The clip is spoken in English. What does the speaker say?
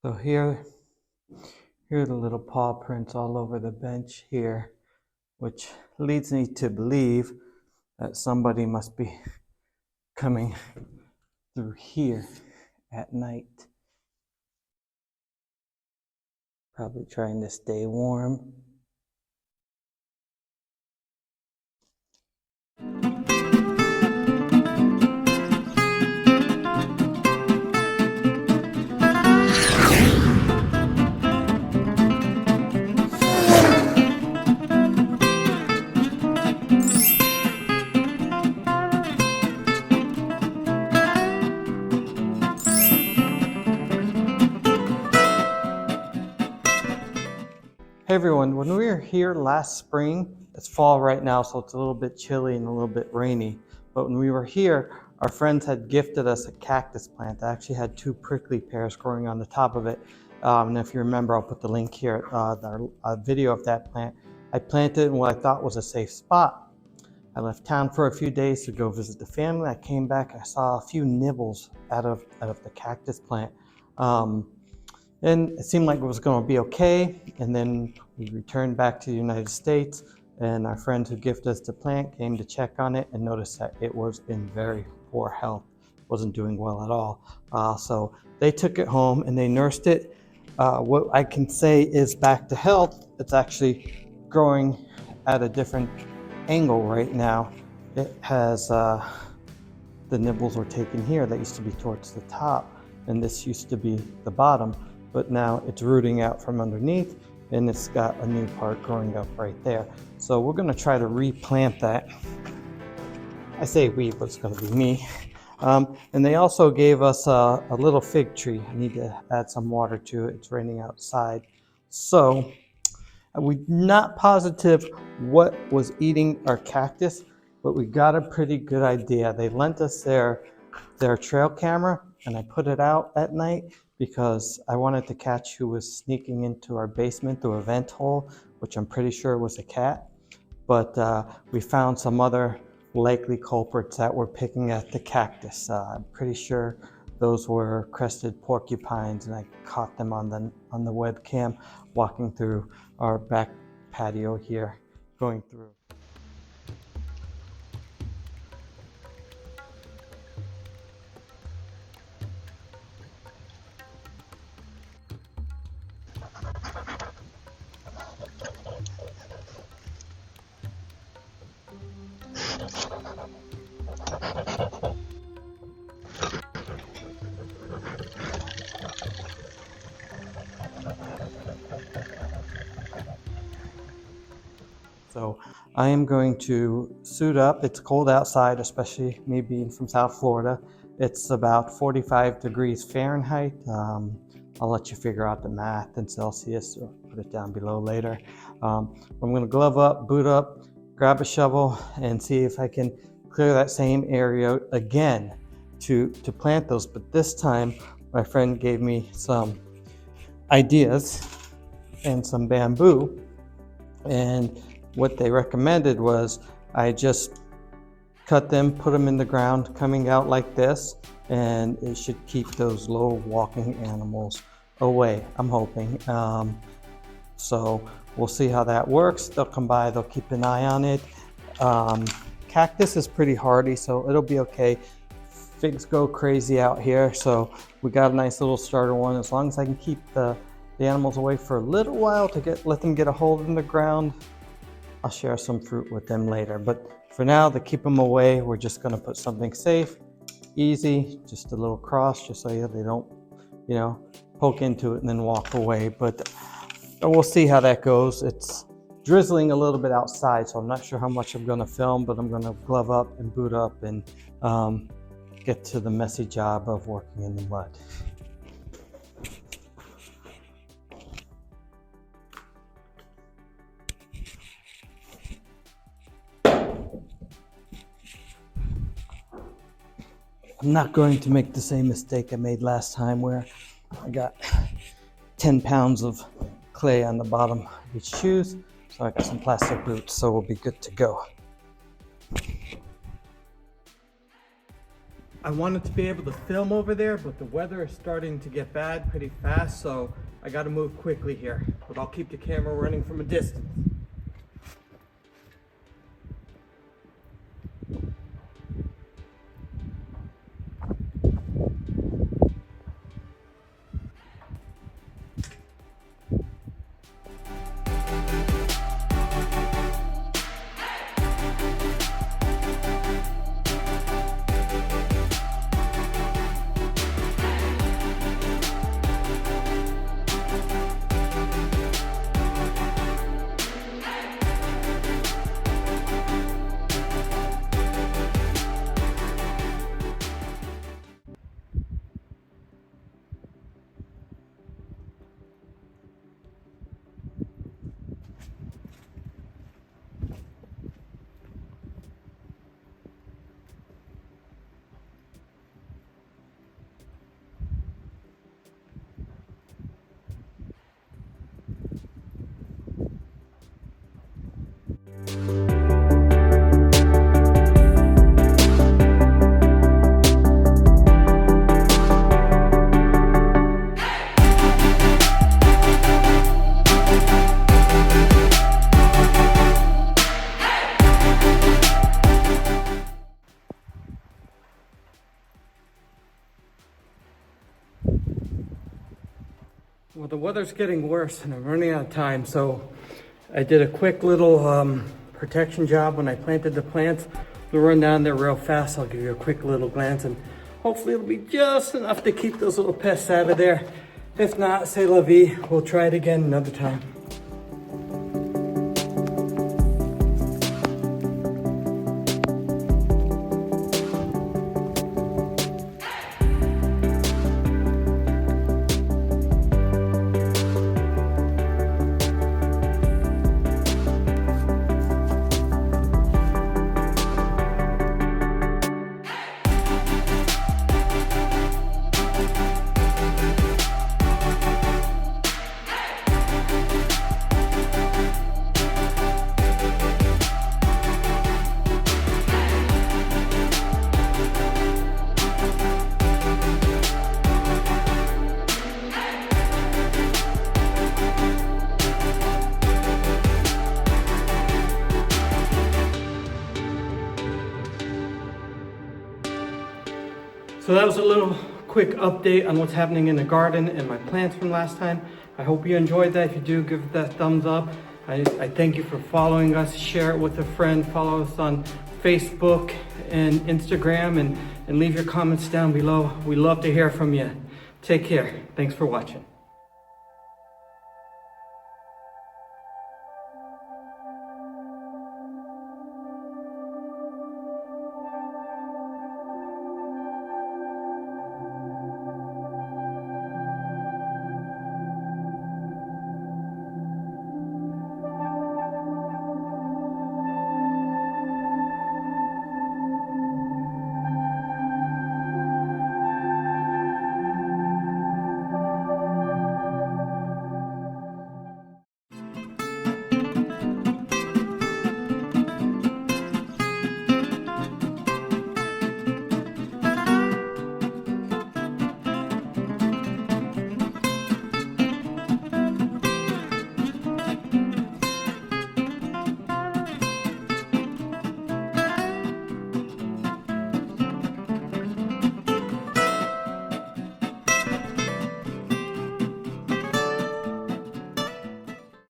So here are the little paw prints all over the bench here, which leads me to believe that somebody must be coming through here at night. Probably trying to stay warm. Hey everyone, when we were here last spring, it's fall right now, so it's a little bit chilly and a little bit rainy. But when we were here, our friends had gifted us a cactus plant that actually had 2 prickly pears growing on the top of it. And if you remember, I'll put the link here, the video of that plant. I planted it in what I thought was a safe spot. I left town for a few days to go visit the family. I came back, I saw a few nibbles out of the cactus plant. And it seemed like it was going to be okay. And then we returned back to the United States, and our friend who gifted us the plant came to check on it and noticed that it was in very poor health. It wasn't doing well at all. So they took it home and they nursed it. What I can say is back to health. It's actually growing at a different angle right now. It has the nibbles were taken here. That used to be towards the top, and this used to be the bottom. But now it's rooting out from underneath, and it's got a new part growing up right there. So we're gonna try to replant that. I say we, but it's gonna be me. And they also gave us a little fig tree. I need to add some water to it. It's raining outside. So we're not positive what was eating our cactus, but we got a pretty good idea. They lent us their trail camera, and I put it out at night because I wanted to catch who was sneaking into our basement through a vent hole, which I'm pretty sure was a cat. But we found some other likely culprits that were picking at the cactus. I'm pretty sure those were crested porcupines, and I caught them on the webcam walking through our back patio here, going through. So I am going to suit up. It's cold outside, especially me being from South Florida. It's about 45 degrees Fahrenheit. I'll let you figure out the math in Celsius, or put it down below later. I'm going to glove up, boot up, grab a shovel, and see if I can clear that same area again to plant those. But this time, my friend gave me some ideas and some bamboo, and what they recommended was I just cut them, put them in the ground coming out like this, and it should keep those low walking animals away, I'm hoping. So we'll see how that works. They'll come by, they'll keep an eye on it. Cactus is pretty hardy, so it'll be okay. Figs go crazy out here, so we got a nice little starter one. As long as I can keep the animals away for a little while to let them get a hold in the ground, I'll share some fruit with them later. But for now, to keep them away, we're just gonna put something safe, easy, just a little cross, just so they don't, poke into it and then walk away. But we'll see how that goes. It's drizzling a little bit outside, so I'm not sure how much I'm gonna film, but I'm gonna glove up and boot up and get to the messy job of working in the mud. I'm not going to make the same mistake I made last time, where I got 10 pounds of clay on the bottom of each shoes. So I got some plastic boots, so we'll be good to go. I wanted to be able to film over there, but the weather is starting to get bad pretty fast, so I gotta move quickly here. But I'll keep the camera running from a distance. Well, the weather's getting worse and I'm running out of time, so I did a quick little protection job when I planted the plants. We'll run down there real fast. I'll give you a quick little glance and hopefully it'll be just enough to keep those little pests out of there. If not, c'est la vie. We'll try it again another time. So that was a little quick update on what's happening in the garden and my plants from last time. I hope you enjoyed that. If you do, give that thumbs up. I thank you for following us. Share it with a friend. Follow us on Facebook and Instagram and leave your comments down below. We love to hear from you. Take care. Thanks for watching.